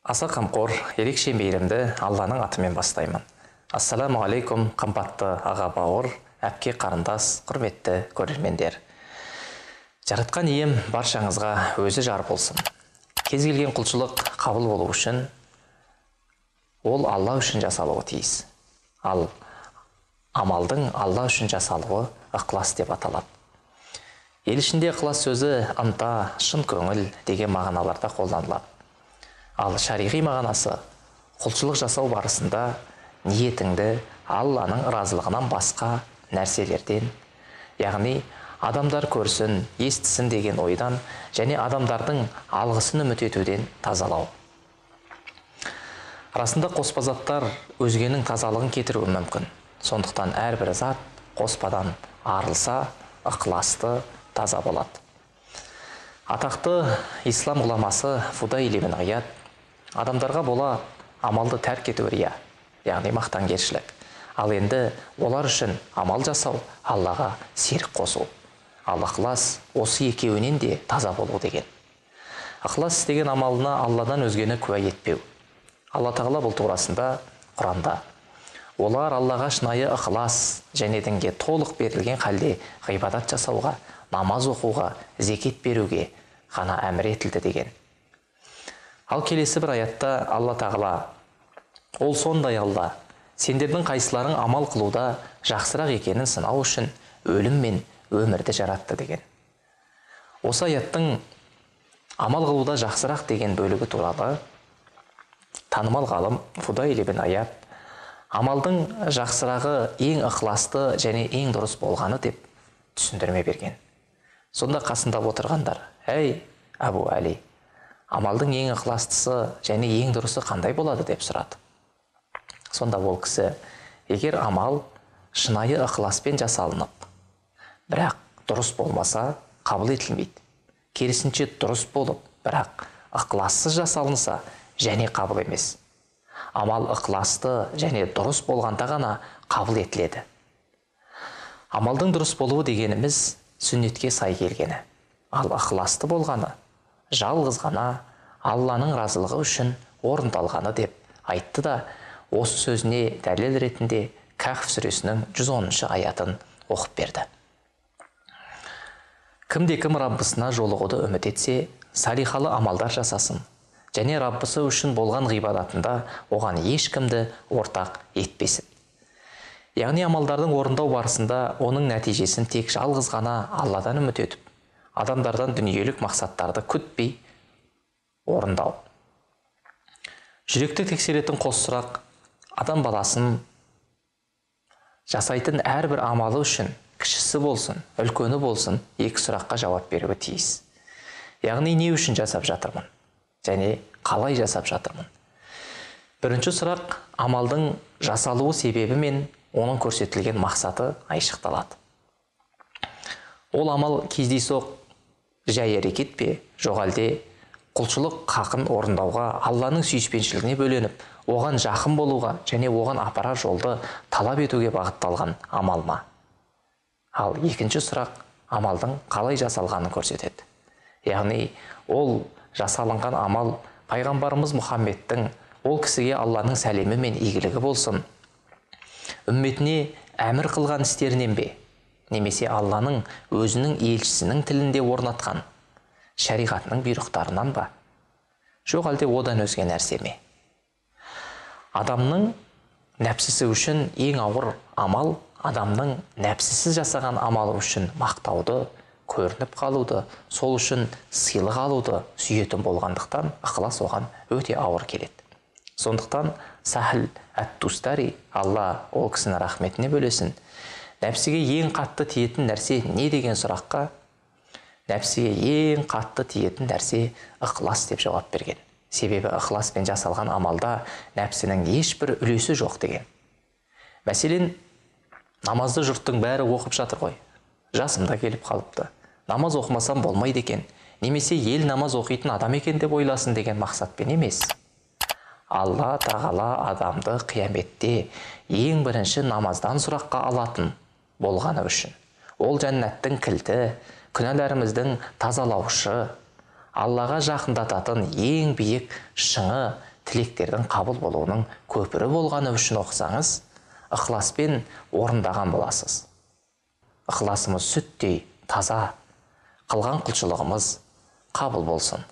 Аса қамқор, ерекше мейірімді Алланың атымен бастаймын. Ассаламу алейкум, қымбатты аға бауыр, әпке қарындас, құрметті көрермендер. Жаратқан ием баршаңызға өзі жар болсын. Кез келген құлшылық қабыл болу үшін, ол Алла үшін жасалуы тиіс. Ал амалдың Алла үшін жасалуы ықылас деп аталады. Ел ішінде ықылас сөзі ынта, шын көңіл деген мағыналарда қолданылады. Ал шариғи мағынасы құлшылық жасау барысында ниетіңді Алланың разылығынан басқа нәрселерден, яғни адамдар көрсін, естісін деген ойдан және адамдардың алғысын үміт етуден тазалау. Расында қоспа заттар өзгенің тазалығын кетіруі мүмкін. Сондықтан әрбір зат қоспадан арылса, ықыласты, таза болады. Атақты ислам ғұламасы Фудайл ибн Ияд адамдарға бола амалды тәрк ету рия, яғни мақтаншылық. Ал енді олар үшін амал жасау Аллаға серік қосу. Ал ықылас осы екеуінен де таза болу деген. Ықылас істеген амалына Алладан өзгені куә етпеу. Алла тағала бұл турасында Құранда: олар Аллаға шынайы ықылас және дінге толық берілген халде ғибадат жасауға, намаз оқуға, зекет беруге ғана әмір етілді деген. Ал келесі бір аятта Алла тағала: ол сондай Алла, сендердің қайсыларың амал қылуда жақсырақ екенін сынау үшін өлім мен өмірді жаратты деген. Осы аяттың амал қылуда жақсырақ деген бөлігі туралы танымал ғалым Фудайл ибн Ияд амалдың жақсырағы ең ықыласты және ең дұрыс болғаны деп түсіндірме берген. Сонда қасында отырғандар: әй Абу Әли, амалдың ең ықыластысы және ең дұрысы қандай болады деп сұрады. Сонда ол кісі: егер амал шынайы ықыласпен жасалынып, бірақ дұрыс болмаса қабыл етілмейді. Керісінше дұрыс болып, бірақ ықылассыз жасалынса және қабыл емес. Амал ықыласты және дұрыс болғанда ғана қабыл етіледі. Амалдың дұрыс болуы дегеніміз сүннетке сай келгені, ал ықыласты болғаны жалғыз ғана Алланың разылығы үшін орындалғаны деп айтты да, осы сөзіне дәлел ретінде Кахф сүресінің 110 аятын оқып берді. Кімде-кім Раббысына жолығуды үміт етсе, салихалы амалдар жасасын, және Раббысы үшін болған ғибадатында оған ешкімді ортақ етпесін. Яғни амалдардың орындау барысында оның нәтижесін тек жалғыз ғана Алладан үміт етіп, адамдардан дүниелік мақсаттарды күтпей орындау. Жүректі тексеретін қос сұрақ: адам баласын жасайтын әрбір амалы үшін, кішісі болсын, үлкені болсын, екі сұраққа жауап беруі тиіс. Яғни не үшін жасап жатырмын және қалай жасап жатырмын. Бірінші сұрақ амалдың жасалуы себебі мен оның көрсетілген мақсаты айшықталады. Ол амал кездейсоқ жай әрекет пе, жоқ әлде құлшылық хақын орындауға, Алланың сүйіспеншілігіне бөленіп, оған жақын болуға және оған апарар жолды талап етуге бағытталған амал ма? Ал екінші сұрақ амалдың қалай жасалғанын көрсетеді. Яғни ол жасалынған амал пайғамбарымыз Мұхаммедтің, ол кісіге Алланың сәлемі мен игілігі болсын, үмметіне әмір қылған істерінен бе, немесе Алланың өзінің елшісінің тілінде орнатқан шариғатының бұйрықтарынан ба, жоқ әлде одан өзге нәрсе ме? Адамның нәпсісі үшін ең ауыр амал адамның нәпсісіз жасаған амалы үшін мақтауды, көрініп қалуды, сол үшін сыйлық алуды сүйетін болғандықтан ықылас оған өте ауыр келеді. Сондықтан Сахл әт-Тустари, Алла ол кісінің рахметіне бөлесін, нәпсіге ең қатты тиетін нәрсе не деген сұраққа нәпсіге ең қатты тиетін нәрсе ықылас деп жауап берген. Себебі ықыласпен жасалған амалда нәпсінің ешбір үлесі жоқ деген. Мәселен, намазды жұрттың бәрі оқып жатыр ғой, жасымда келіп қалыпты, намаз оқымасам болмайды екен, немесе ел намаз оқитын адам екен деп ойласын деген мақсатпен емес. Алла тағала адамды қияметте ең бірінші намаздан сұраққа алатын болғаны үшін. Ол жәннаттың кілті, күнәларымыздың тазалаушы, Аллаға жақындататын ең биік шыңы тілектердің қабыл болуының көпірі болғаны үшін оқысаңыз, ықыласпен орындаған боласыз. Ықыласымыз сүттей таза, қылған құлшылығымыз қабыл болсын.